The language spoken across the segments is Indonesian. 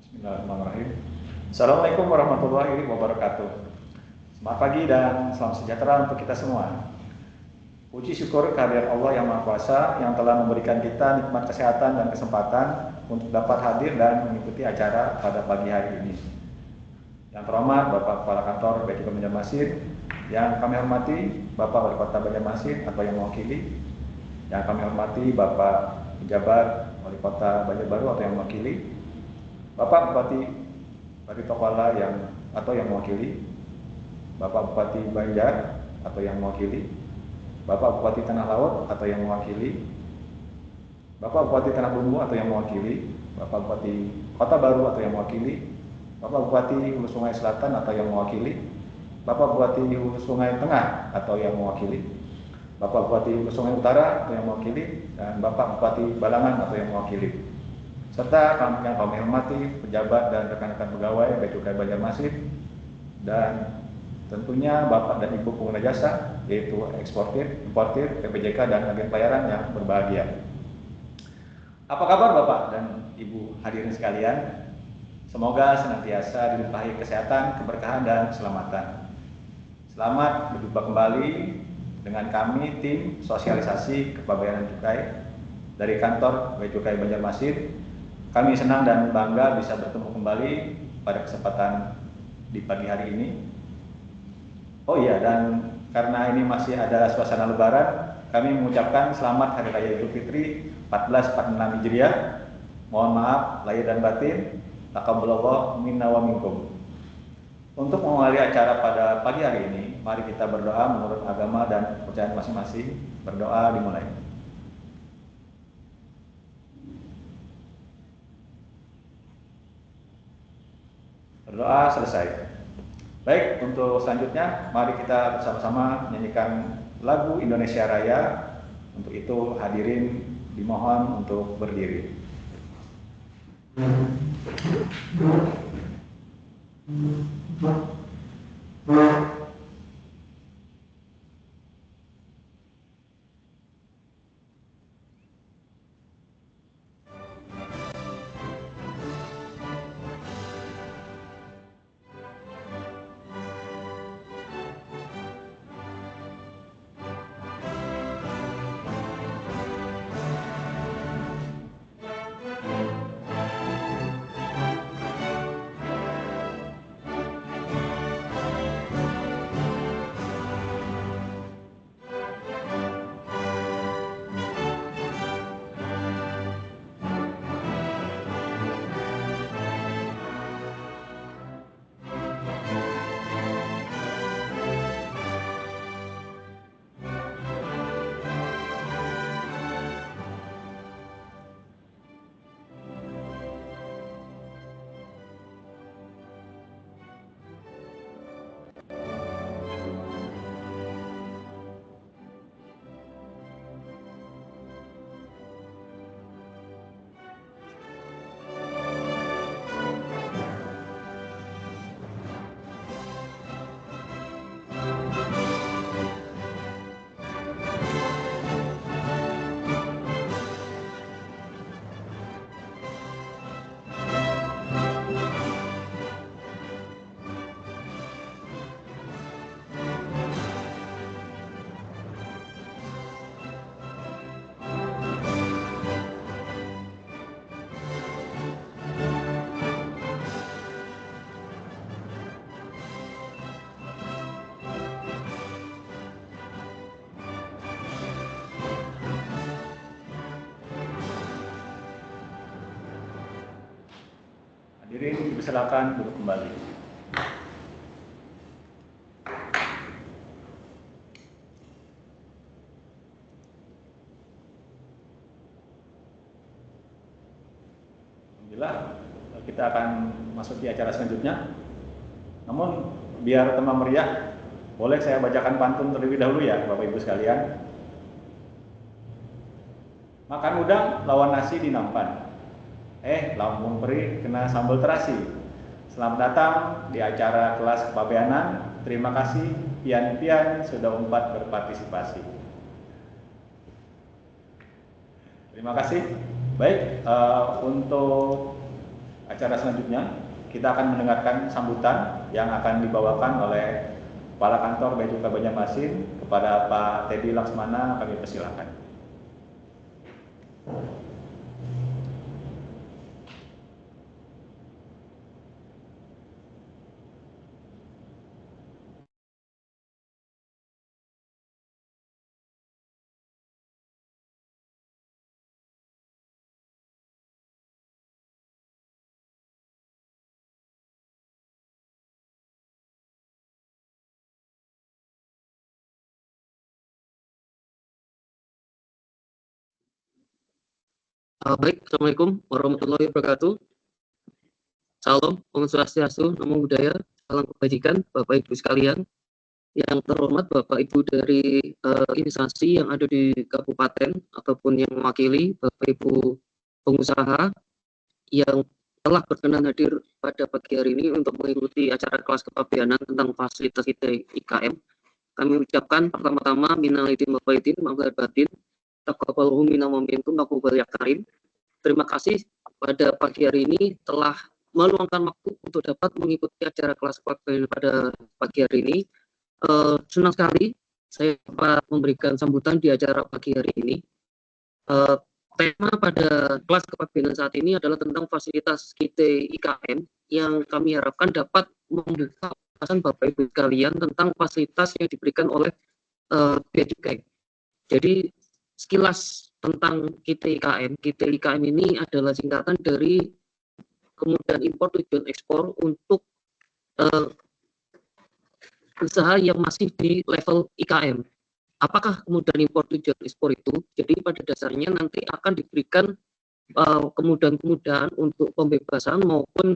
Bismillahirrahmanirrahim. Assalamualaikum warahmatullahi wabarakatuh. Selamat pagi dan salam sejahtera untuk kita semua. Puji syukur kehadirat Allah yang Maha Kuasa yang telah memberikan kita nikmat kesehatan dan kesempatan untuk dapat hadir dan mengikuti acara pada pagi hari ini. Yang terhormat Bapak Kepala Kantor Bea Banjarmasin, yang kami hormati Bapak Wali Kota Banjarmasin atau yang mewakili, yang kami hormati Bapak Pejabat Wali Kota Banjarbaru atau yang mewakili, Bapak Bupati Baritokwala atau yang mewakili, Bapak Bupati Banjar atau yang mewakili, Bapak Bupati Tanah Laut atau yang mewakili, Bapak Bupati Tanah Bumbu atau yang mewakili, Bapak Bupati Kota Baru atau yang mewakili, Bapak Bupati Hulu Sungai Selatan atau yang mewakili, Bapak Bupati Hulu Sungai Tengah atau yang mewakili, Bapak Bupati Hulu Sungai Utara atau yang mewakili, dan Bapak Bupati Balangan atau yang mewakili. Serta yang kami hormati pejabat dan rekan-rekan pegawai Bea Cukai Banjarmasin, dan tentunya Bapak dan Ibu pengguna jasa, yaitu eksportir, importir, PPJK, dan agen pembayaran yang berbahagia. Apa kabar Bapak dan Ibu hadirin sekalian? Semoga senantiasa dilimpahi kesehatan, keberkahan, dan keselamatan. Selamat berjumpa kembali dengan kami, tim sosialisasi kepabeanan cukai dari kantor Bea Cukai Banjarmasin. Kami senang dan bangga bisa bertemu kembali pada kesempatan di pagi hari ini. Oh iya, dan karena ini masih ada suasana lebaran, kami mengucapkan selamat Hari Raya Idul Fitri 1446 Hijriah. Mohon maaf lahir dan batin. Taqabbalallahu minna wa minkum. Untuk mengawali acara pada pagi hari ini, mari kita berdoa menurut agama dan kepercayaan masing-masing. Berdoa dimulai. Berdoa selesai. Baik, untuk selanjutnya mari kita bersama-sama menyanyikan lagu Indonesia Raya. Untuk itu hadirin dimohon untuk berdiri. Hadirin dipersilakan duduk kembali. Alhamdulillah, kita akan masuk di acara selanjutnya. Namun biar tambah meriah, boleh saya bacakan pantun terlebih dahulu ya Bapak Ibu sekalian. Makan udang lawan nasi di nampan. Lambung perih kena sambal terasi. Selamat datang di acara kelas kepabeanan. Terima kasih pian-pian sudah umpat berpartisipasi. Terima kasih. Baik, untuk acara selanjutnya kita akan mendengarkan sambutan yang akan dibawakan oleh Kepala Kantor Bea Cukai Banjarmasin kepada Pak Teddy Laksmana. Kami persilakan. Baik, Assalamualaikum warahmatullahi wabarakatuh. Salam, Om Swastiastu, Namo Buddhaya, salam kebajikan, Bapak Ibu sekalian. Yang terhormat Bapak Ibu dari instansi yang ada di kabupaten ataupun yang mewakili Bapak Ibu pengusaha yang telah berkenan hadir pada pagi hari ini untuk mengikuti acara kelas kepabeanan tentang fasilitas IKM. Kami ucapkan pertama-tama minal aidin wal faizin, maaf lahir batin, taqabbalallahu minna wa minkum, taqabbal ya karim. Terima kasih pada pagi hari ini telah meluangkan waktu untuk dapat mengikuti acara kelas kepabeanan pada pagi hari ini. Senang sekali saya dapat memberikan sambutan di acara pagi hari ini. Tema pada kelas kepabeanan saat ini adalah tentang fasilitas IKM yang kami harapkan dapat membuka wawasan Bapak Ibu sekalian tentang fasilitas yang diberikan oleh Bea Cukai. Jadi sekilas tentang IKM ini adalah singkatan dari kemudahan impor tujuan ekspor untuk usaha yang masih di level IKM. Apakah kemudahan impor tujuan ekspor itu? Jadi pada dasarnya nanti akan diberikan kemudahan-kemudahan untuk pembebasan maupun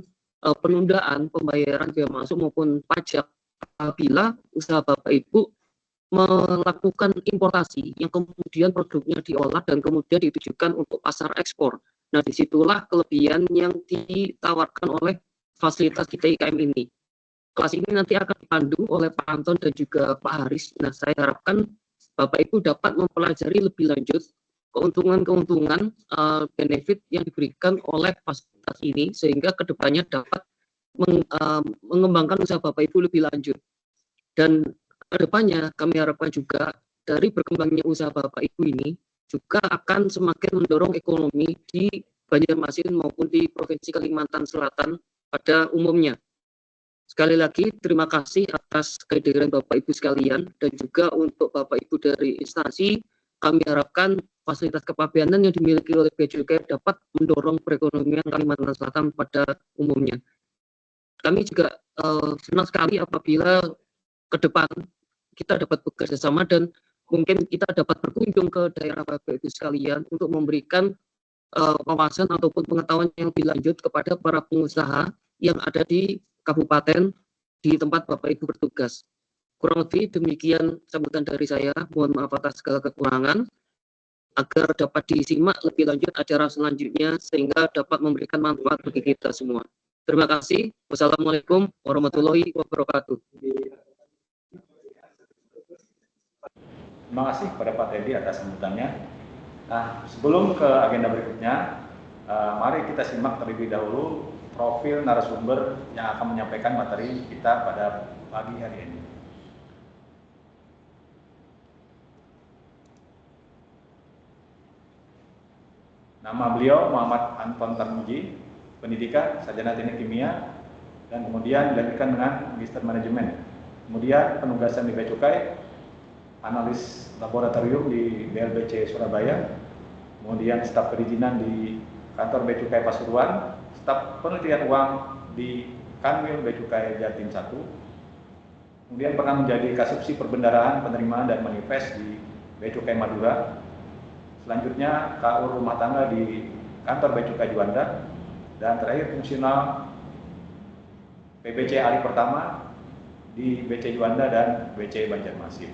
penundaan pembayaran biaya masuk maupun pajak apabila usaha Bapak Ibu melakukan importasi yang kemudian produknya diolah dan kemudian ditujukan untuk pasar ekspor. Nah, disitulah kelebihan yang ditawarkan oleh fasilitas IKM ini. Kelas ini nanti akan dipandu oleh Pak Anton dan juga Pak Haris. Nah, saya harapkan Bapak Ibu dapat mempelajari lebih lanjut keuntungan-keuntungan benefit yang diberikan oleh fasilitas ini sehingga kedepannya dapat mengembangkan usaha Bapak Ibu lebih lanjut. Dan kedepannya kami harapkan juga dari berkembangnya usaha Bapak Ibu ini juga akan semakin mendorong ekonomi di Banjarmasin maupun di Provinsi Kalimantan Selatan pada umumnya. Sekali lagi, terima kasih atas kehadiran Bapak Ibu sekalian dan juga untuk Bapak Ibu dari instansi, kami harapkan fasilitas kepabeanan yang dimiliki oleh Bea Cukai dapat mendorong perekonomian Kalimantan Selatan pada umumnya. Kami juga senang sekali apabila ke depan kita dapat bekerja sama dan mungkin kita dapat berkunjung ke daerah Bapak Ibu sekalian untuk memberikan wawasan ataupun pengetahuan yang lebih lanjut kepada para pengusaha yang ada di kabupaten di tempat Bapak Ibu bertugas. Kurang lebih demikian sambutan dari saya. Mohon maaf atas segala kekurangan agar dapat disimak lebih lanjut acara selanjutnya sehingga dapat memberikan manfaat bagi kita semua. Terima kasih. Wassalamualaikum warahmatullahi wabarakatuh. Terima kasih kepada Pak Teddy atas sambutannya. Nah, sebelum ke agenda berikutnya, mari kita simak terlebih dahulu profil narasumber yang akan menyampaikan materi kita pada pagi hari ini. Nama beliau Muhammad Anton Tarmuji, pendidikan sarjana teknik kimia, dan kemudian dilanjutkan dengan magister manajemen. Kemudian penugasan di Bea Cukai, analis laboratorium di BLBC Surabaya, kemudian staf perizinan di kantor Bea Cukai Pasuruan, staf penelitian uang di Kanwil Bea Cukai Jatim 1, kemudian pernah menjadi kasubsi perbendaraan, penerimaan dan manifest di Bea Cukai Madura, selanjutnya KUR rumah tangga di kantor Bea Cukai Juanda, dan terakhir fungsional PBC Ali pertama di BC Juanda dan BC Banjarmasin.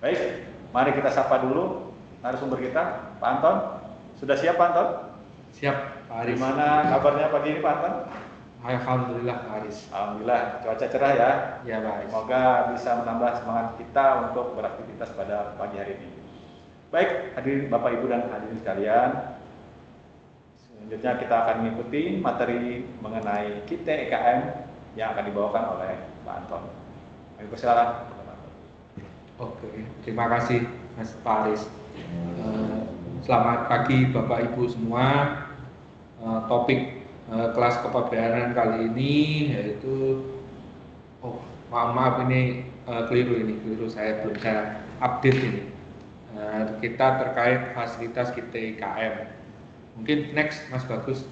Baik, mari kita sapa dulu narasumber kita, Pak Anton. Sudah siap Pak Anton? Siap, Pak Haris. Gimana kabarnya pagi ini Pak Anton? Alhamdulillah, Pak Haris. Alhamdulillah, cuaca cerah ya. Ya, Pak Haris. Semoga bisa menambah semangat kita untuk beraktivitas pada pagi hari ini. Baik, hadirin Bapak Ibu dan hadirin sekalian, Selanjutnya kita akan mengikuti materi mengenai KIT IKM yang akan dibawakan oleh Pak Anton. Kami persilakan. Oke, terima kasih Mas Faris. Selamat pagi Bapak Ibu semua. Topik kelas kepabeanan kali ini yaitu, maaf ini keliru saya belum saya update ini. Kita terkait fasilitas KIT IKM. Mungkin next Mas Bagus,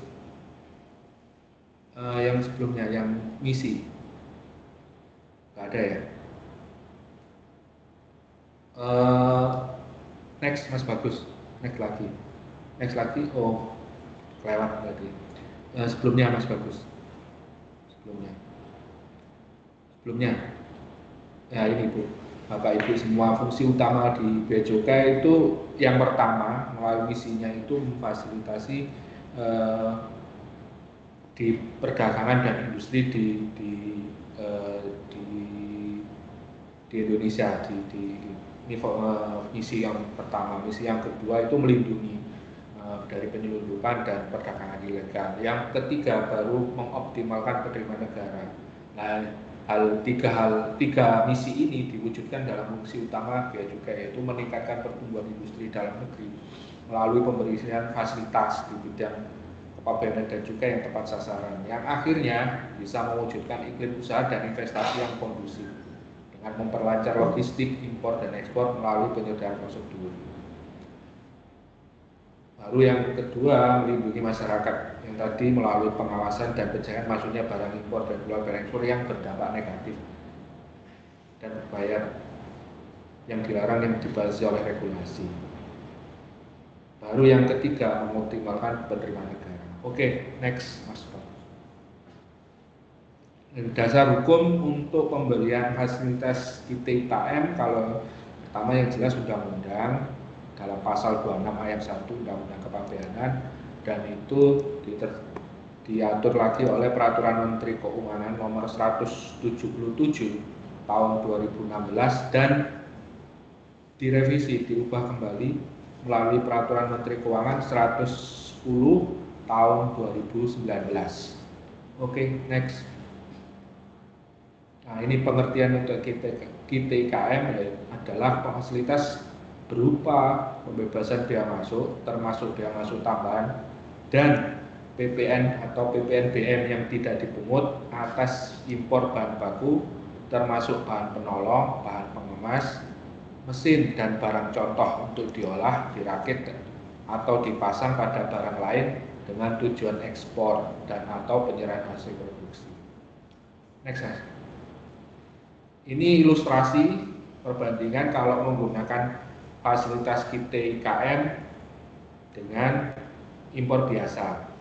yang sebelumnya yang misi nggak ada ya. Next Mas Bagus, next lagi, oh kelewat tadi. Sebelumnya Mas Bagus, sebelumnya ya ini Bu, Bapak Ibu semua, fungsi utama di Bea Cukai itu yang pertama melalui misinya itu memfasilitasi di perdagangan dan industri di Indonesia, ini misi yang pertama. Misi yang kedua itu melindungi dari penyelundupan dan perdagangan ilegal. Yang ketiga baru mengoptimalkan penerimaan negara. Nah, tiga misi ini diwujudkan dalam fungsi utama Bea Cukai, yaitu meningkatkan pertumbuhan industri dalam negeri melalui pemberian fasilitas di bidang kepabeanan dan cukai yang tepat sasaran, yang akhirnya bisa mewujudkan iklim usaha dan investasi yang kondusif dengan memperlancar logistik, impor dan ekspor melalui penyederhanaan prosedur. Baru yang kedua, melindungi masyarakat yang tadi melalui pengawasan dan pencegahan masuknya barang impor dan keluar barang ekspor yang berdampak negatif dan berbayar yang dilarang yang dibatasi oleh regulasi. Baru yang ketiga, mengoptimalkan penerimaan negara. Oke, next Mas. Dasar hukum untuk pemberian fasilitas KIT IKM, kalau pertama yang jelas undang-undang dalam pasal 26 ayat 1 Undang-Undang Kepabeanan, dan itu diatur lagi oleh Peraturan Menteri Keuangan nomor 177 tahun 2016 dan direvisi, diubah kembali melalui Peraturan Menteri Keuangan 110 tahun 2019. Oke, next. Nah, ini pengertian untuk KIT IKM adalah fasilitas berupa pembebasan bea masuk, termasuk bea masuk tambahan dan PPN atau PPNBM yang tidak dipungut atas impor bahan baku, termasuk bahan penolong, bahan pengemas, mesin dan barang contoh untuk diolah, dirakit atau dipasang pada barang lain dengan tujuan ekspor dan atau penyerahan hasil produksi. Next, guys. Ini ilustrasi perbandingan kalau menggunakan fasilitas KIT IKM dengan impor biasa.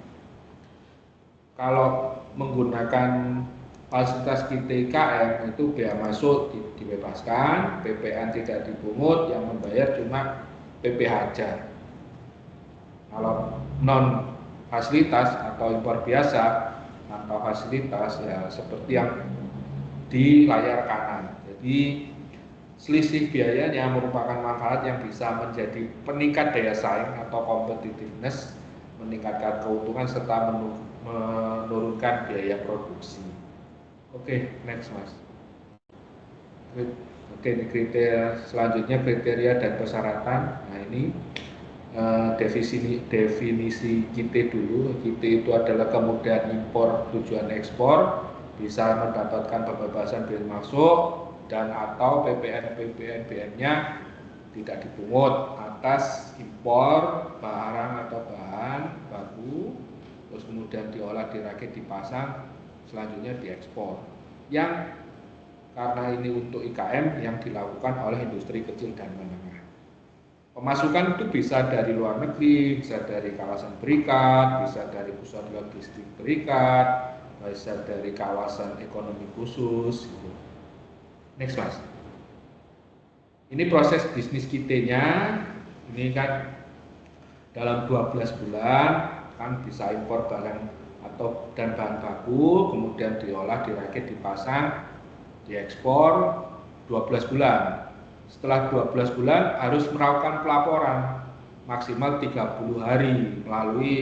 Kalau menggunakan fasilitas KIT IKM itu bea masuk dibebaskan, PPN tidak dipungut, yang membayar cuma PPh aja. Kalau non fasilitas atau impor biasa atau fasilitas ya seperti yang di layar kanan. Jadi selisih biayanya merupakan manfaat yang bisa menjadi peningkat daya saing atau competitiveness, meningkatkan keuntungan serta menurunkan biaya produksi. Oke, next Mas. Oke, ini kriteria selanjutnya, kriteria dan persyaratan. Nah, ini definisi KIT dulu. KIT itu adalah kemudahan impor tujuan ekspor, bisa mendapatkan pembebasan bea masuk dan atau PPN-BM-nya tidak dipungut atas impor barang atau bahan baku, terus kemudian diolah, dirakit, dipasang, selanjutnya diekspor. Yang karena ini untuk IKM yang dilakukan oleh industri kecil dan menengah. Pemasukan itu bisa dari luar negeri, bisa dari kawasan berikat, bisa dari pusat logistik berikat, bisa dari kawasan ekonomi khusus. Next Mas. Ini proses bisnis KIT-nya, ini kan dalam 12 bulan kan bisa impor barang atau dan bahan baku, kemudian diolah, dirakit, dipasang, diekspor 12 bulan. Setelah 12 bulan harus melakukan pelaporan maksimal 30 hari melalui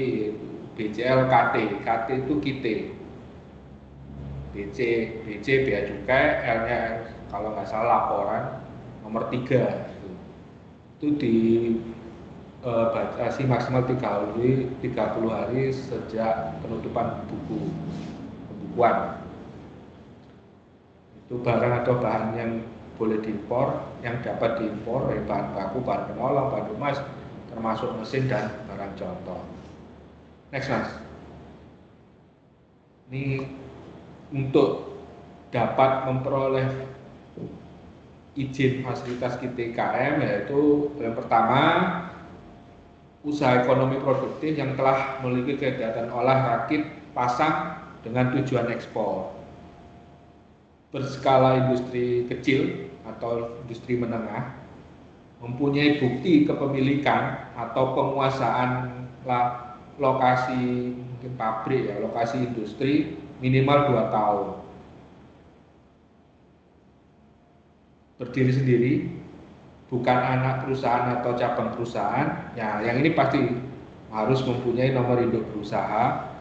BCL KT. KT itu kite. BC bea cukai, L-nya kalau nggak salah laporan nomor 3 itu dibatasi maksimal 30 hari sejak penutupan pembukuan. Itu barang atau bahan yang boleh diimpor, yang dapat diimpor dari bahan baku, bahan penolong, bahan kemas, termasuk mesin dan barang contoh. Next mas. Ini untuk dapat memperoleh izin fasilitas KIT-IKM yaitu yang pertama usaha ekonomi produktif yang telah memiliki kegiatan olah rakit pasang dengan tujuan ekspor, berskala industri kecil atau industri menengah, mempunyai bukti kepemilikan atau penguasaan lokasi mungkin pabrik ya, lokasi industri minimal 2 tahun, berdiri sendiri, bukan anak perusahaan atau cabang perusahaan. Ya, yang ini pasti harus mempunyai nomor induk berusaha.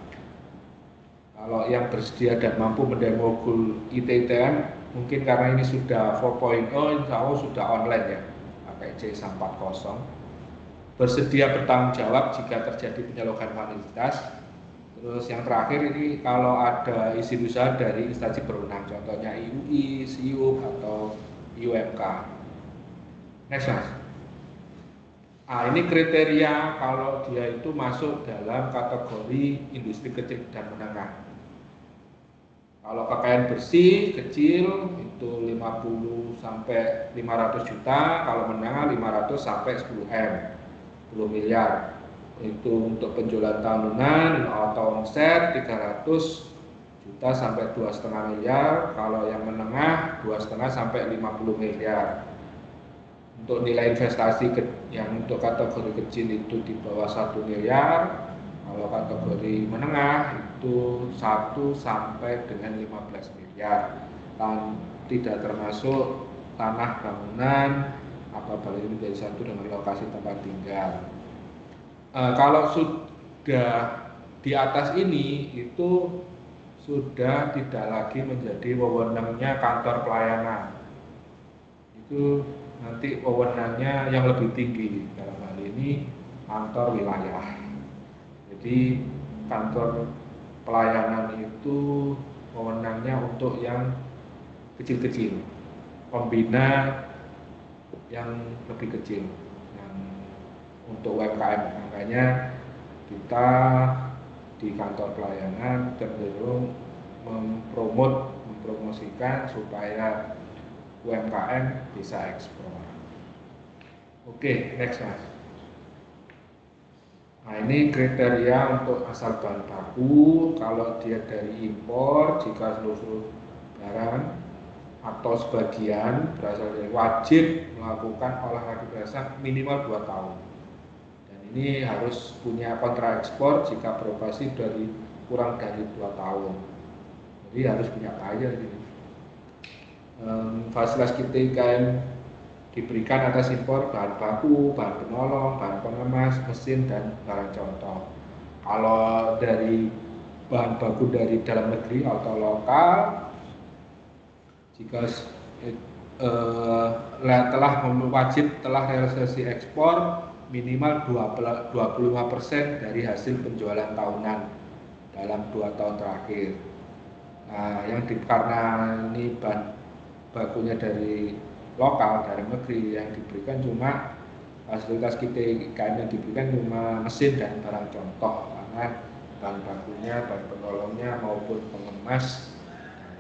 Kalau yang bersedia dan mampu mendemo IT-ITM, mungkin karena ini sudah 4.0, insya Allah sudah online ya, pakai C140. Bersedia bertanggung jawab jika terjadi penyalahgunaan fasilitas. Terus yang terakhir ini kalau ada izin usaha dari instansi berwenang, contohnya IUI, SIUP atau IUMK. Next mas. Ini kriteria kalau dia itu masuk dalam kategori industri kecil dan menengah. Kalau pakaian bersih kecil itu 50 sampai 500 juta, kalau menengah 500 sampai 10 miliar. Itu untuk penjualan tahunan atau omset 300 juta sampai 2,5 miliar, kalau yang menengah 2,5 sampai 50 miliar. Untuk nilai investasi yang untuk kategori kecil itu di bawah 1 miliar, kalau kategori menengah itu 1 sampai dengan 15 miliar, dan tidak termasuk tanah bangunan apabila ini menjadi satu dengan lokasi tempat tinggal. Kalau sudah di atas ini itu sudah tidak lagi menjadi wewenangnya kantor pelayanan. Itu nanti wewenangnya yang lebih tinggi, dalam hal ini kantor wilayah. Jadi kantor pelayanan itu wewenangnya untuk yang kecil-kecil, pembina yang lebih kecil, yang untuk UMKM. Makanya kita di kantor pelayanan cenderung mempromosikan supaya UMKM bisa ekspor. Oke, next mas. Nah ini kriteria untuk asal bahan baku. Kalau dia dari impor, jika seluruh barang atau sebagian berasal dari, wajib melakukan olah rakit dasar minimal 2 tahun. Dan ini harus punya kontrak ekspor jika beroperasi dari kurang dari 2 tahun. Jadi harus punya kaya gitu. Fasilitas KIT-IKM diberikan atas impor bahan baku, bahan penolong, bahan pengemas, mesin, dan barang contoh. Kalau dari bahan baku dari dalam negeri atau lokal, jika telah realisasi ekspor minimal 25% dari hasil penjualan tahunan dalam 2 tahun terakhir. Nah, karena ini bahan bakunya dari lokal, dari negeri, yang diberikan cuma fasilitas KIT-IKM yang diberikan cuma mesin dan barang contoh, karena bahan bakunya, bahan penolongnya maupun pengemas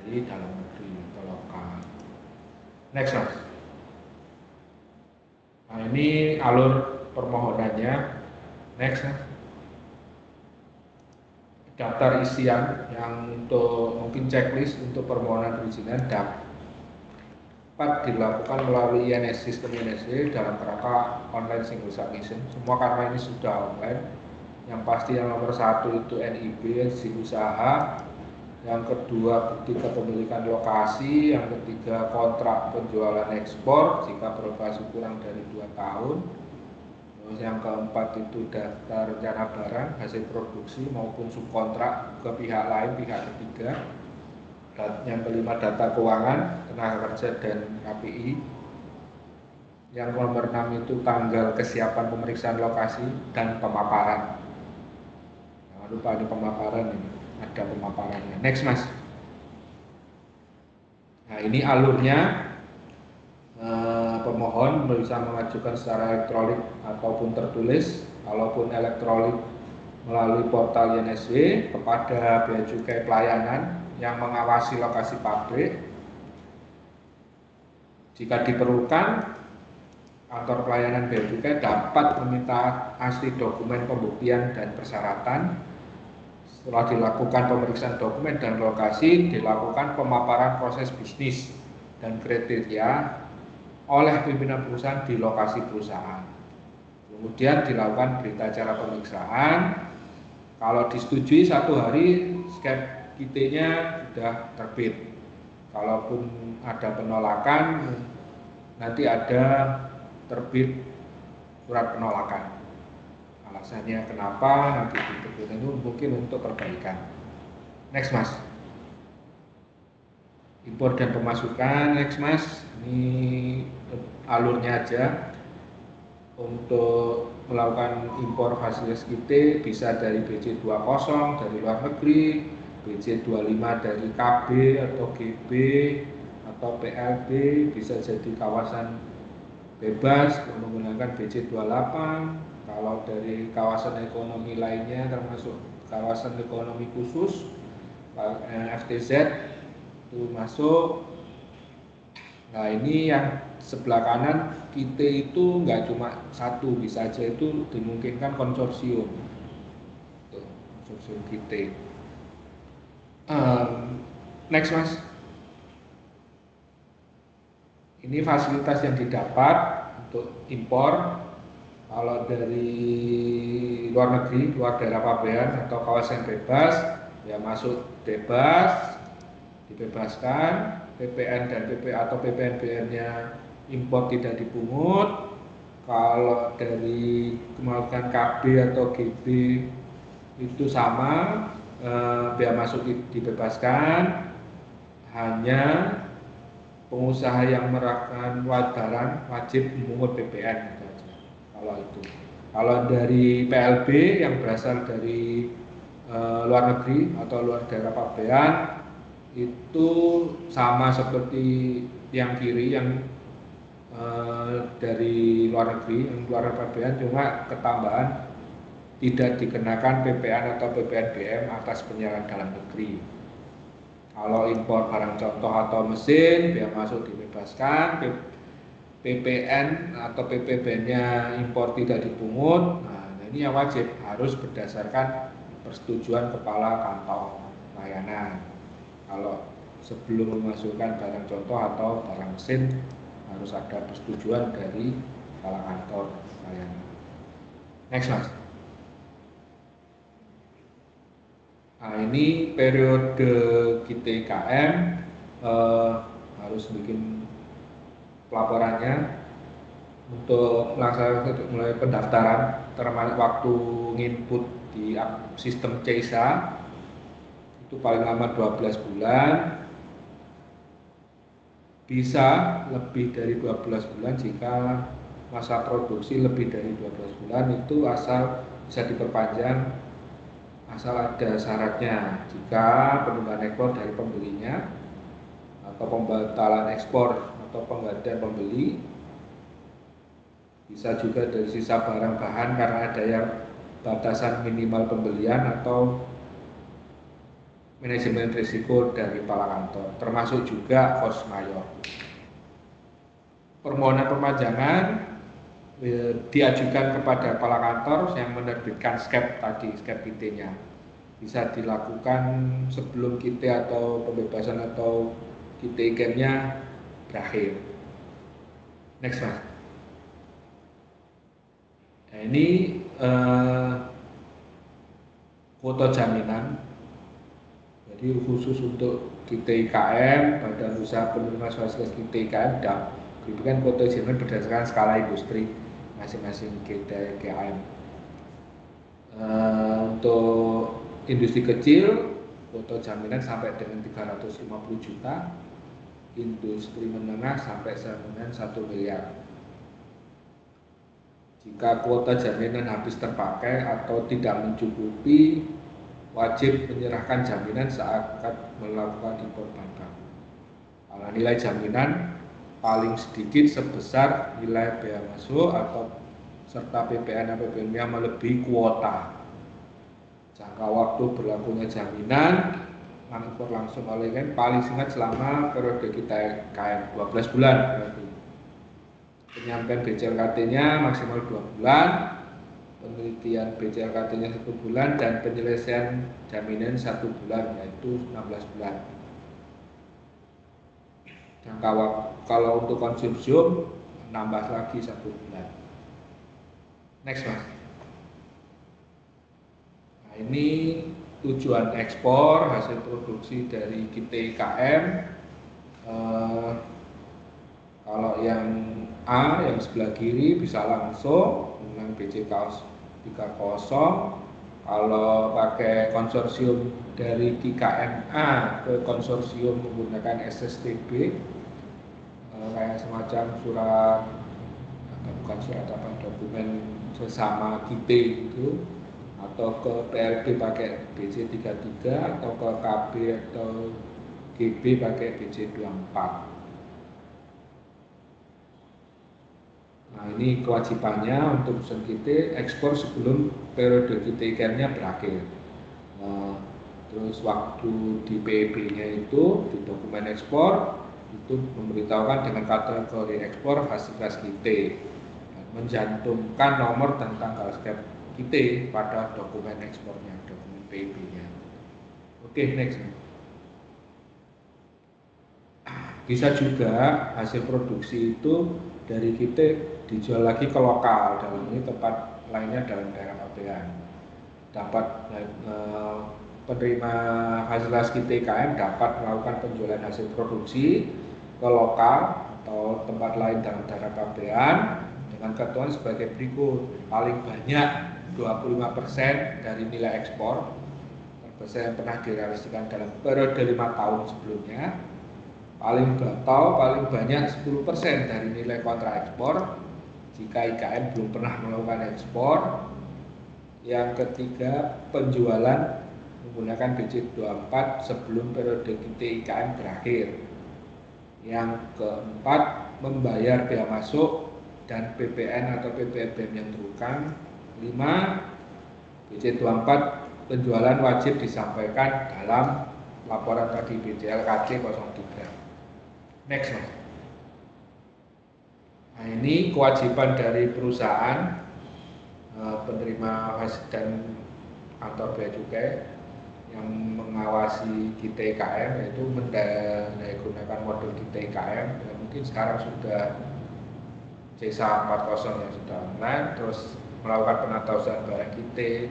dari dalam negeri atau lokal. Next mas. Nah ini alur permohonannya. Next mas. Daftar isian yang untuk mungkin checklist untuk permohonan perizinan dapat dilakukan melalui INS sistem INSD dalam kerangka online single submission. Semua karena ini sudah online. Yang pasti yang nomor 1 itu NIB, izin usaha. Yang kedua bukti kepemilikan lokasi. Yang ketiga kontrak penjualan ekspor jika beroperasi kurang dari 2 tahun. Terus yang keempat itu daftar rencana barang, hasil produksi maupun subkontrak ke pihak lain, pihak ketiga. Yang kelima data keuangan, tenaga kerja dan KPI. Yang nomor 6 itu tanggal kesiapan pemeriksaan lokasi dan pemaparan. Jangan lupa ada pemaparan ini, ada pemaparannya. Next Mas. Nah ini alurnya. Pemohon bisa mengajukan secara elektronik ataupun tertulis, kalaupun elektronik melalui portal YNSW kepada Bea Cukai Pelayanan yang mengawasi lokasi pabrik. Jika diperlukan, kantor pelayanan Bea Cukai dapat meminta asli dokumen pembuktian dan persyaratan. Setelah dilakukan pemeriksaan dokumen dan lokasi, dilakukan pemaparan proses bisnis dan kriteria oleh pimpinan perusahaan di lokasi perusahaan. Kemudian dilakukan berita acara pemeriksaan. Kalau disetujui 1 hari skep KIT-nya sudah terbit. Kalaupun ada penolakan, nanti ada terbit surat penolakan. Alasannya kenapa nanti diterbitkan itu mungkin untuk perbaikan. Next Mas. Impor dan pemasukan, next Mas. Ini alurnya aja. Untuk melakukan impor fasilitas KIT bisa dari BC20 dari luar negeri, BC25 dari KB atau GB atau PLB, bisa jadi kawasan bebas menggunakan BC28. Kalau dari kawasan ekonomi lainnya termasuk kawasan ekonomi khusus FTZ itu masuk. Nah ini yang sebelah kanan kita itu nggak cuma satu, bisa aja itu dimungkinkan konsorsium. Tuh, konsorsium kita. Next Mas. Ini fasilitas yang didapat untuk impor. Kalau dari luar negeri, luar daerah pabean atau kawasan bebas, ya masuk bebas, dibebaskan. PPN dan PP atau PPNBM-nya impor tidak dipungut. Kalau dari kemasukan KB atau GB itu sama, bea masuk dibebaskan. Hanya pengusaha yang menerapkan barang wajib memungut PPN. Kalau itu, kalau dari PLB yang berasal dari luar negeri atau luar daerah pabean itu sama seperti yang kiri yang dari luar negeri, yang luar pabean, cuma ketambahan tidak dikenakan PPN atau PPNBM atas penjualan dalam negeri. Kalau impor barang contoh atau mesin, bea masuk dibebaskan, PPN atau PPB-nya impor tidak dipungut. Nah ini yang wajib harus berdasarkan persetujuan kepala kantor layanan. Kalau sebelum memasukkan barang contoh atau barang mesin harus ada persetujuan dari kepala kantor layanan. Next Mas. Nah ini periode kita IKM harus bikin pelaporannya untuk melaksanakan mulai pendaftaran, termasuk waktu nginput di sistem CISA itu paling lama 12 bulan, bisa lebih dari 12 bulan jika masa produksi lebih dari 12 bulan, itu asal bisa diperpanjang asal ada syaratnya. Jika penundaan ekspor dari pembelinya atau pembatalan ekspor atau penggantian pembeli, bisa juga dari sisa barang bahan karena ada yang batasan minimal pembelian atau manajemen risiko dari kepala kantor, termasuk juga force majeure. Permohonan perpanjangan diajukan kepada kepala kantor yang menerbitkan skep tadi, skep KIT-nya. Bisa dilakukan sebelum KIT atau pembebasan atau KIT IKM-nya berakhir. Next Mas. Nah ini kuota jaminan. Jadi khusus untuk KIT IKM, Badan Usaha Penerima Fasilitas KIT IKM diberikan kuota jaminan berdasarkan skala industri masing-masing GKM. Untuk industri kecil, kuota jaminan sampai dengan 350 juta, industri menengah sampai jaminan 1 miliar. Jika kuota jaminan habis terpakai atau tidak mencukupi, wajib menyerahkan jaminan saat melakukan impor barang. Kalau nilai jaminan paling sedikit sebesar nilai bea masuk atau serta PPN APBN yang melebihi kuota. Jangka waktu berlakunya jaminan impor langsung oleh KM paling singkat selama periode kita KM 12 bulan berarti. Penyampaian BCLKT-nya maksimal 2 bulan, penelitian BCLKT-nya 1 bulan, dan penyelesaian jaminan 1 bulan, yaitu 16 bulan. Dan kalau untuk konsorsium nambah lagi 1 bulan. Next Mas. Nah, ini tujuan ekspor hasil produksi dari GTIKM. Kalau yang A yang sebelah kiri bisa langsung dengan BC Kaos 30. Kalau pakai konsorsium dari KKMA ke konsorsium menggunakan SSTB, kayak semacam surat, atau bukan surat apa, dokumen sesama KIT itu, atau ke PLB pakai BC 33, atau ke KB atau GB pakai BC 24. Nah, ini kewajibannya untuk perusahaan kita ekspor sebelum periode GTIKM-nya berakhir. Terus waktu di PEB-nya itu di dokumen ekspor itu memberitahukan dengan kategori ekspor fasilitas kita, mencantumkan nomor dan tanggal setiap kita pada dokumen ekspornya, dokumen PEB-nya. Oke, next. Bisa juga hasil produksi itu dari kita dijual lagi ke lokal, dalam ini tempat lainnya dalam daerah pabean. Dapat penerima hasil GTIKM dapat melakukan penjualan hasil produksi ke lokal atau tempat lain dalam daerah pabean dengan ketentuan sebagai berikut. Paling banyak 25% dari nilai ekspor terbesar yang pernah direalisasikan dalam periode 5 tahun sebelumnya. Paling banyak 10% dari nilai kontrak ekspor jika IKM belum pernah melakukan ekspor. Yang ketiga, penjualan menggunakan BC24 sebelum periode IKM berakhir. Yang keempat, membayar bea masuk dan PPN atau PPNBM yang terukan. 5, BC24 penjualan wajib disampaikan dalam laporan tadi BCLKT 03. Next Mas. Nah, ini kewajiban dari perusahaan penerima hasil dan kantor bea cukai yang mengawasi GTIKM, yaitu menggunakan model GTIKM yang mungkin sekarang sudah C40 yang sudah online, terus melakukan penatausan barang kita,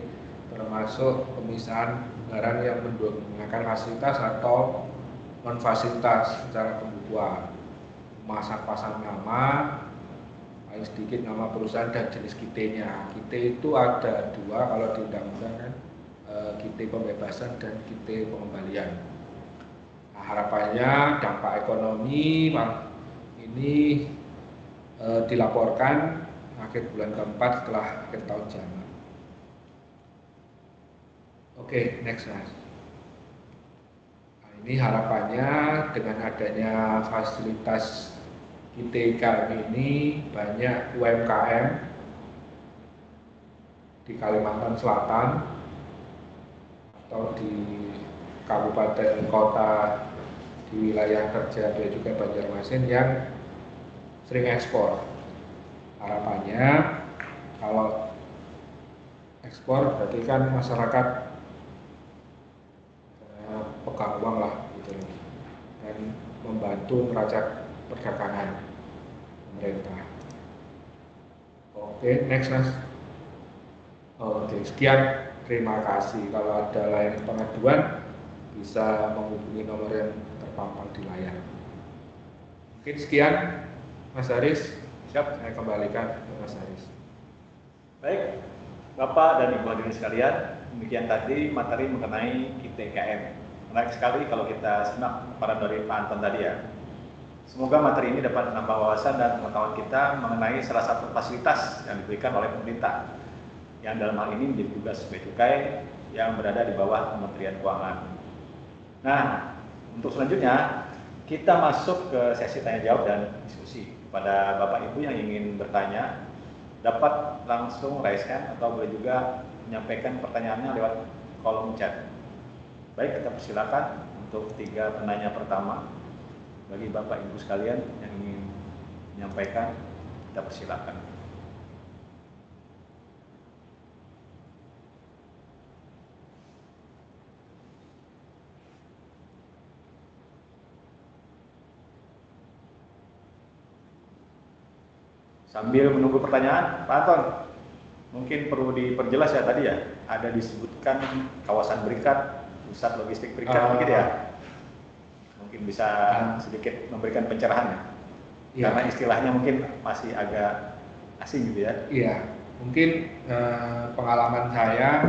termasuk pemisahan barang yang menggunakan fasilitas atau non fasilitas secara kebutuhan, pasang nama, paling sedikit nama perusahaan dan jenis KIT-nya. KIT itu ada 2 kalau di undang-undang kan, KIT pembebasan dan KIT pengembalian. Nah, harapannya dampak ekonomi ini dilaporkan akhir bulan keempat setelah akhir tahun jamak. Oke, next Mas. Ini harapannya dengan adanya fasilitas GTIKM ini banyak UMKM di Kalimantan Selatan atau di kabupaten kota di wilayah kerja bea cukai Banjarmasin yang sering ekspor. Harapannya kalau ekspor berarti kan masyarakat pegang uang lah gitu, dan membantu neraca perdagangan pemerintah. Oke, next Mas. Oke, sekian, terima kasih. Kalau ada lain pengaduan bisa menghubungi nomor yang terpampang di layar. Mungkin sekian Mas Haris. Siap, saya kembalikan ke Mas Haris. Baik, Bapak dan Ibu hadirin sekalian, demikian tadi materi mengenai ITKM. Menarik sekali kalau kita simak paparan dari Pak Anton tadi ya. Semoga materi ini dapat menambah wawasan dan pengetahuan kita mengenai salah satu fasilitas yang diberikan oleh pemerintah, yang dalam hal ini menjadi tugas Bea Cukai yang berada di bawah Kementerian Keuangan. Nah, untuk selanjutnya kita masuk ke sesi tanya jawab dan diskusi. Kepada Bapak Ibu yang ingin bertanya, dapat langsung raise hand atau boleh juga menyampaikan pertanyaannya lewat kolom chat. Baik, kita persilakan untuk 3 penanya pertama. Bagi Bapak Ibu sekalian yang ingin menyampaikan, kita persilakan. Sambil menunggu pertanyaan, Pak Anton, mungkin perlu diperjelas ya tadi ya, ada disebutkan kawasan berikat, pusat logistik berikat, begitu ya? Mungkin bisa sedikit memberikan pencerahan ya? Iya. Karena istilahnya mungkin masih agak asing gitu ya? Iya, mungkin pengalaman saya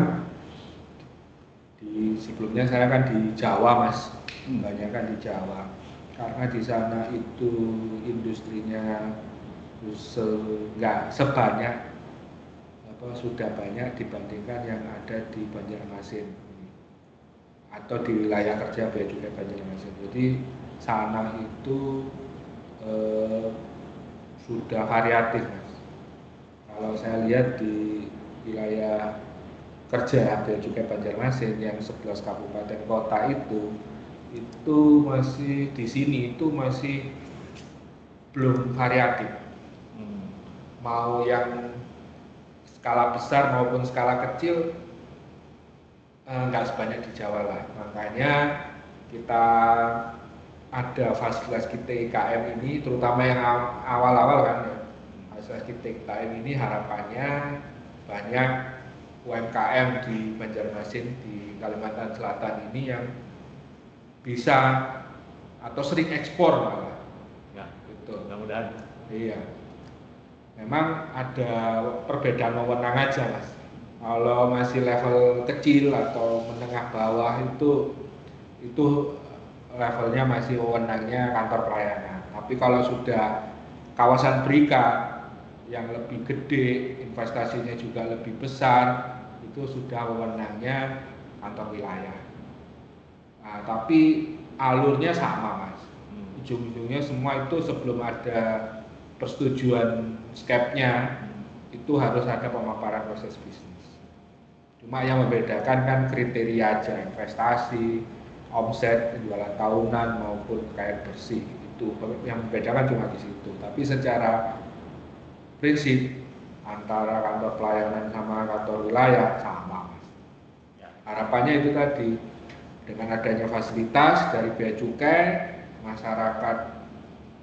sebelumnya saya kan di Jawa Mas, banyak kan di Jawa, karena di sana itu industrinya nggak sebanyak sudah banyak dibandingkan yang ada di Banjarmasin atau di wilayah kerja Bea Cukai Banjarmasin. Jadi sana itu sudah variatif Mas. Kalau saya lihat di wilayah kerja Bea Cukai Banjarmasin yang 11 kabupaten kota itu masih di sini itu masih belum variatif. Mau yang skala besar maupun skala kecil nggak sebanyak di Jawa lah. Makanya kita ada fasilitas kita IKM ini, terutama yang awal-awal kan ya. Fasilitas kita IKM ini harapannya banyak UMKM di Banjarmasin, di Kalimantan Selatan ini yang bisa atau sering ekspor malah. Ya, betul. Mudah-mudahan. Iya. Memang ada perbedaan wewenang aja Mas. Kalau masih level kecil atau menengah bawah itu levelnya masih wewenangnya kantor pelayanan. Tapi kalau sudah kawasan berikat yang lebih gede, investasinya juga lebih besar, itu sudah wewenangnya kantor wilayah. Nah, tapi alurnya sama Mas. Ujung-ujungnya semua itu sebelum ada persetujuan SCAP-nya itu harus ada pemaparan proses bisnis. Cuma yang membedakan kan kriteria aja, investasi, omset, penjualan tahunan maupun kekayaan bersih, itu yang membedakan cuma di situ. Tapi secara prinsip antara kantor pelayanan sama kantor wilayah sama Mas. Harapannya itu tadi, dengan adanya fasilitas dari Bea Cukai, masyarakat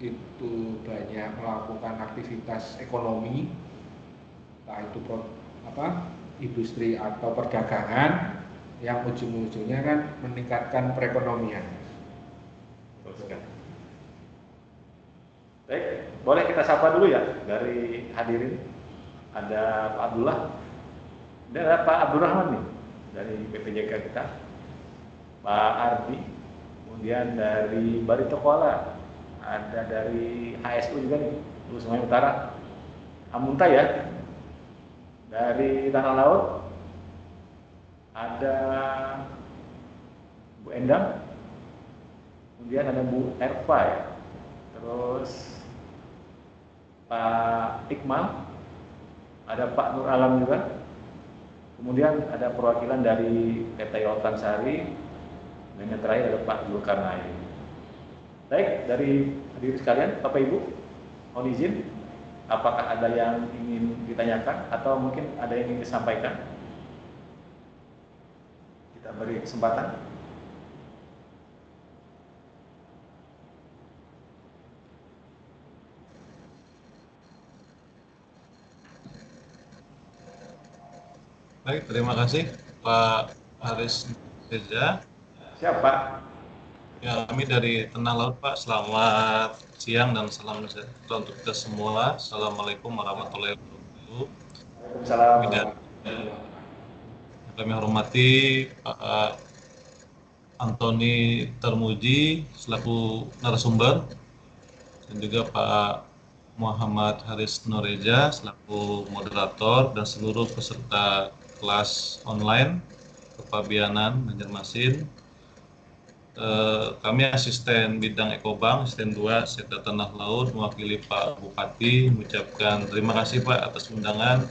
itu banyak melakukan aktivitas ekonomi, entah itu industri atau perdagangan, yang ujung-ujungnya kan meningkatkan perekonomian. Baik, boleh kita sapa dulu ya dari hadirin. Ada Pak Abdullah, dan ada Pak Abdurrahman nih dari BPJK kita, Pak Ardi, kemudian dari Barito Kuala, ada dari HSU juga nih, Sungai Utara, Amunta ya, dari Tanah Laut, ada Bu Endang, kemudian ada Bu Erva ya, terus Pak Iqmal, ada Pak Nur Alam juga, kemudian ada perwakilan dari PT Yoltan Sari, dan yang terakhir ada Pak Zulkarnain. Baik, dari hadirin sekalian, Bapak Ibu, mohon izin, apakah ada yang ingin ditanyakan atau mungkin ada yang ingin disampaikan? Kita beri kesempatan. Baik, terima kasih Pak Haris Reza. Siap Pak. Ya, kami dari Tanah Laut, Pak. Selamat siang dan salam sejahtera untuk kita semua. Assalamualaikum warahmatullahi wabarakatuh. Waalaikumsalam. Kami dari yang kami hormati Pak Antoni Termuji selaku narasumber dan juga Pak Muhammad Haris Nureja selaku moderator dan seluruh peserta kelas online kepabianan Banjarmasin. Kami asisten bidang Ekobank, asisten 2 Sekda Tanah Laut, mewakili Pak Bupati, mengucapkan terima kasih Pak atas undangan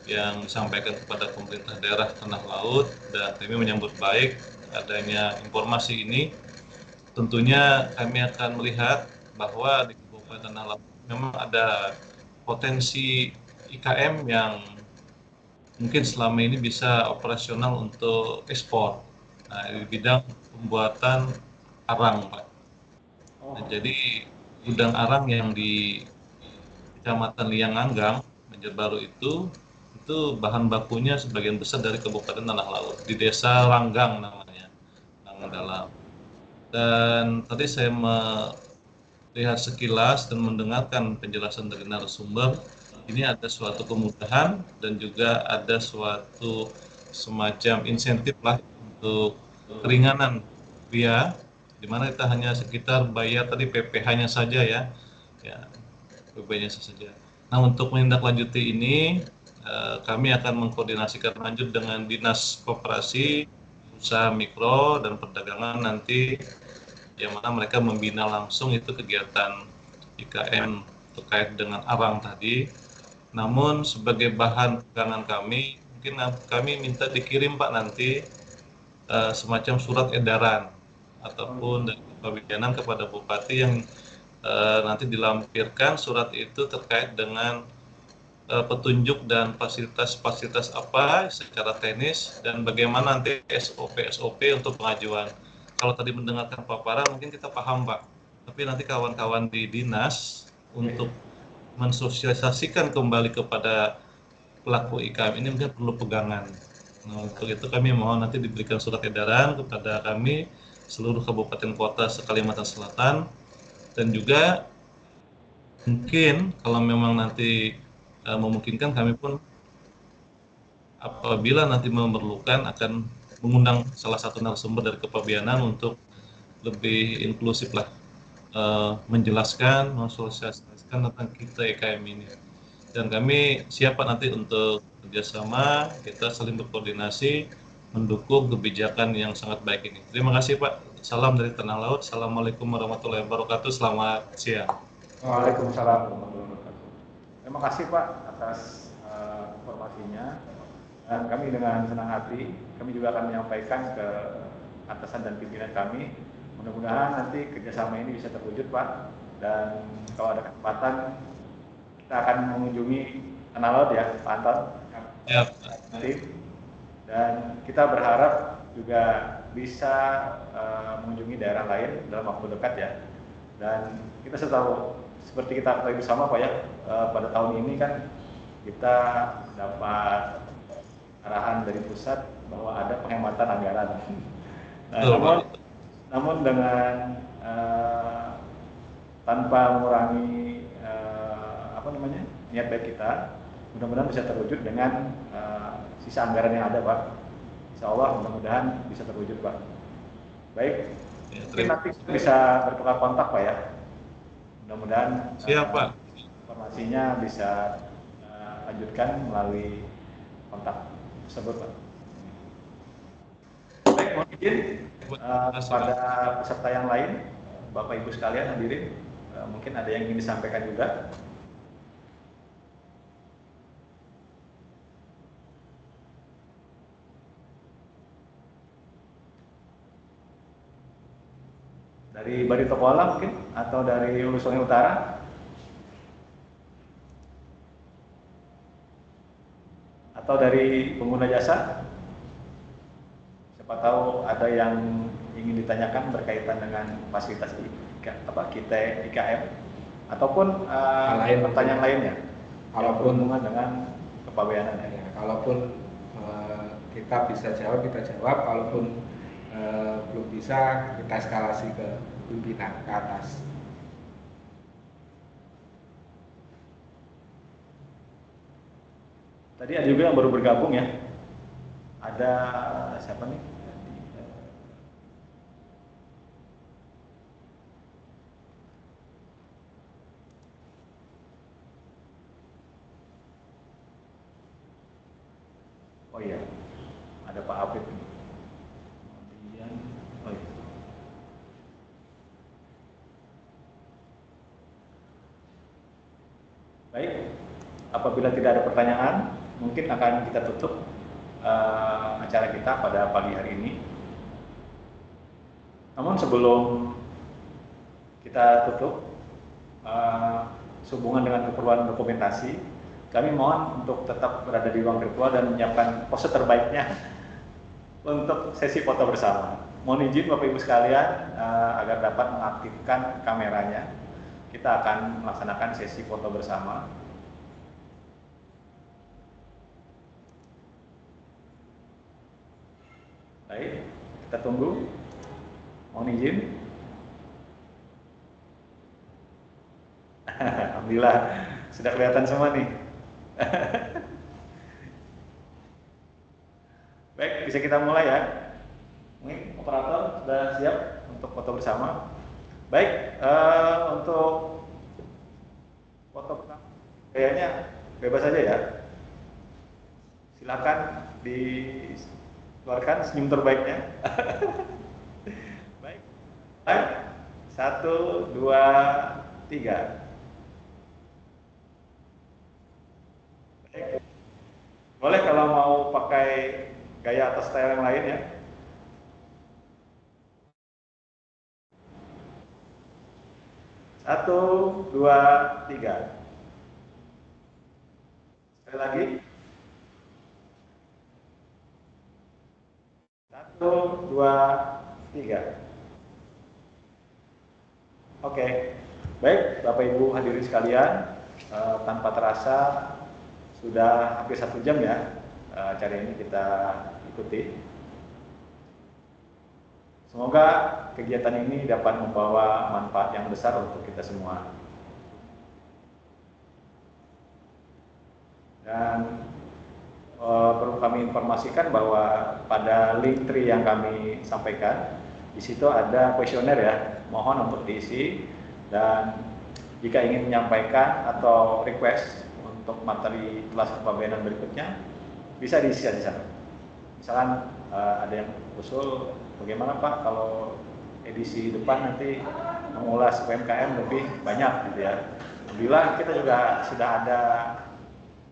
yang disampaikan kepada pemerintah daerah Tanah Laut, dan kami menyambut baik adanya informasi ini. Tentunya kami akan melihat bahwa di Kabupaten Tanah Laut memang ada potensi IKM yang mungkin selama ini bisa operasional untuk ekspor. Nah, di bidang pembuatan arang, Pak. Nah, jadi gudang arang yang di Kecamatan Lianganggang, Banjarbaru itu bahan bakunya sebagian besar dari Kabupaten Tanah Laut, di Desa Ranggang namanya, Ranggang Dalam. Dan tadi saya melihat sekilas dan mendengarkan penjelasan dari narasumber, ini ada suatu kemudahan dan juga ada suatu semacam insentif lah untuk keringanan biaya, di mana kita hanya sekitar bayar tadi PPh-nya saja ya, PPh-nya saja. Nah, untuk menindaklanjuti ini, kami akan mengkoordinasikan lanjut dengan Dinas Koperasi, Usaha Mikro dan Perdagangan nanti, yang mana mereka membina langsung itu kegiatan IKM terkait dengan arang tadi. Namun sebagai bahan pegangan kami, mungkin kami minta dikirim Pak nanti semacam surat edaran ataupun dari kepabianan kepada Bupati yang nanti dilampirkan surat itu terkait dengan petunjuk dan fasilitas-fasilitas apa secara teknis dan bagaimana nanti SOP untuk pengajuan. Kalau tadi mendengarkan paparan mungkin kita paham Pak, tapi nanti kawan-kawan di dinas untuk mensosialisasikan kembali kepada pelaku IKM ini mungkin perlu pegangan. Nah, untuk itu kami mohon nanti diberikan surat edaran kepada kami seluruh kabupaten kota se-Kalimantan Selatan, dan juga mungkin kalau memang nanti memungkinkan, kami pun apabila nanti memerlukan akan mengundang salah satu narasumber dari kepabianan untuk lebih inklusif lah, menjelaskan, mensosialisasikan tentang kita IKM ini. Dan kami siap nanti untuk kerjasama, kita saling berkoordinasi, mendukung kebijakan yang sangat baik ini. Terima kasih Pak. Salam dari Tanah Laut. Assalamualaikum warahmatullahi wabarakatuh. Selamat siang. Waalaikumsalam warahmatullahi wabarakatuh. Terima kasih Pak atas informasinya. Dan kami dengan senang hati, kami juga akan menyampaikan ke atasan dan pimpinan kami. Mudah-mudahan nanti kerjasama ini bisa terwujud Pak. Dan kalau ada kesempatan, kita akan mengunjungi Tanah Laut ya Pak Anton. Ya, Nanti. Dan kita berharap juga bisa mengunjungi daerah lain dalam waktu dekat ya. Dan kita setahu seperti kita ketahui bersama Pak ya, pada tahun ini kan kita dapat arahan dari pusat bahwa ada penghematan anggaran. Nah, namun dengan tanpa mengurangi niat baik kita, mudah-mudahan bisa terwujud dengan sisa anggaran yang ada Pak. Insya Allah mudah-mudahan bisa terwujud Pak. Baik, mungkin nanti bisa bertukar kontak Pak ya. Mudah-mudahan siap Pak. Informasinya bisa lanjutkan melalui kontak tersebut Pak. Baik, mohon izin pada peserta yang lain, Bapak Ibu sekalian hadirin, mungkin ada yang ingin disampaikan juga. Dari Barito Kuala mungkin, atau dari Hulu Sungai Utara, atau dari pengguna jasa. Siapa tahu ada yang ingin ditanyakan berkaitan dengan fasilitas kita IKM, ataupun pertanyaan lainnya yang berhubungan dengan kepabeanan. Ya, kalaupun kita bisa jawab, kita jawab. Kalaupun belum bisa, kita eskalasi ke pimpinan ke atas. Tadi ada juga yang baru bergabung ya. Ada siapa nih? Oh iya, ada Pak Afif nih. Kemudian, oh iya. Baik, apabila tidak ada pertanyaan, mungkin akan kita tutup acara kita pada pagi hari ini. Namun sebelum kita tutup, sehubungan dengan keperluan dokumentasi, kami mohon untuk tetap berada di ruang virtual dan menyiapkan pose terbaiknya untuk sesi foto bersama. Mohon izin Bapak Ibu sekalian agar dapat mengaktifkan kameranya. Kita akan melaksanakan sesi foto bersama. Baik, kita tunggu. Mohon izin. Alhamdulillah, sudah kelihatan semua nih. Baik, bisa kita mulai ya. Mungkin operator sudah siap untuk foto bersama. Baik, untuk foto pertama kayaknya bebas saja ya. Silakan dikeluarkan senyum terbaiknya. Baik. 1, 2, 3. Baik. Boleh kalau mau pakai gaya atau style yang lain ya. Satu, dua, tiga. Sekali lagi. 1, 2, 3. Oke, baik Bapak Ibu hadirin sekalian, tanpa terasa sudah hampir 1 jam ya acara ini kita ikuti. Semoga kegiatan ini dapat membawa manfaat yang besar untuk kita semua. Dan perlu kami informasikan bahwa pada link tree yang kami sampaikan, di situ ada kuesioner ya, mohon untuk diisi, dan jika ingin menyampaikan atau request untuk materi kelas kepabeanan berikutnya, bisa diisi di sana. Misalkan ada yang usul, bagaimana Pak kalau edisi depan nanti mengulas UMKM lebih banyak gitu ya. Alhamdulillah kita juga sudah ada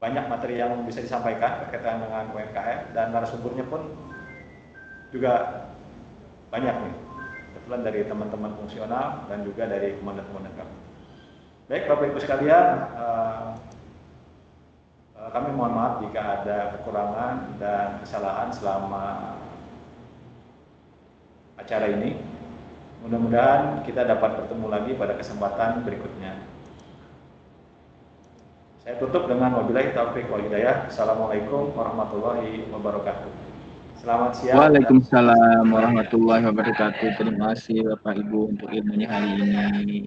banyak materi yang bisa disampaikan berkaitan dengan UMKM, dan narasumbernya pun juga banyak nih, kebetulan dari teman-teman fungsional dan juga dari komandan-komandan kami. Baik Bapak Ibu sekalian, kami mohon maaf jika ada kekurangan dan kesalahan selama acara ini. Mudah-mudahan kita dapat bertemu lagi pada kesempatan berikutnya. Saya tutup dengan wabillahi taufiq wal hidayah. Assalamualaikum warahmatullahi wabarakatuh. Selamat siang. Waalaikumsalam warahmatullahi wabarakatuh. Terima kasih Bapak Ibu untuk ilmunya hari ini.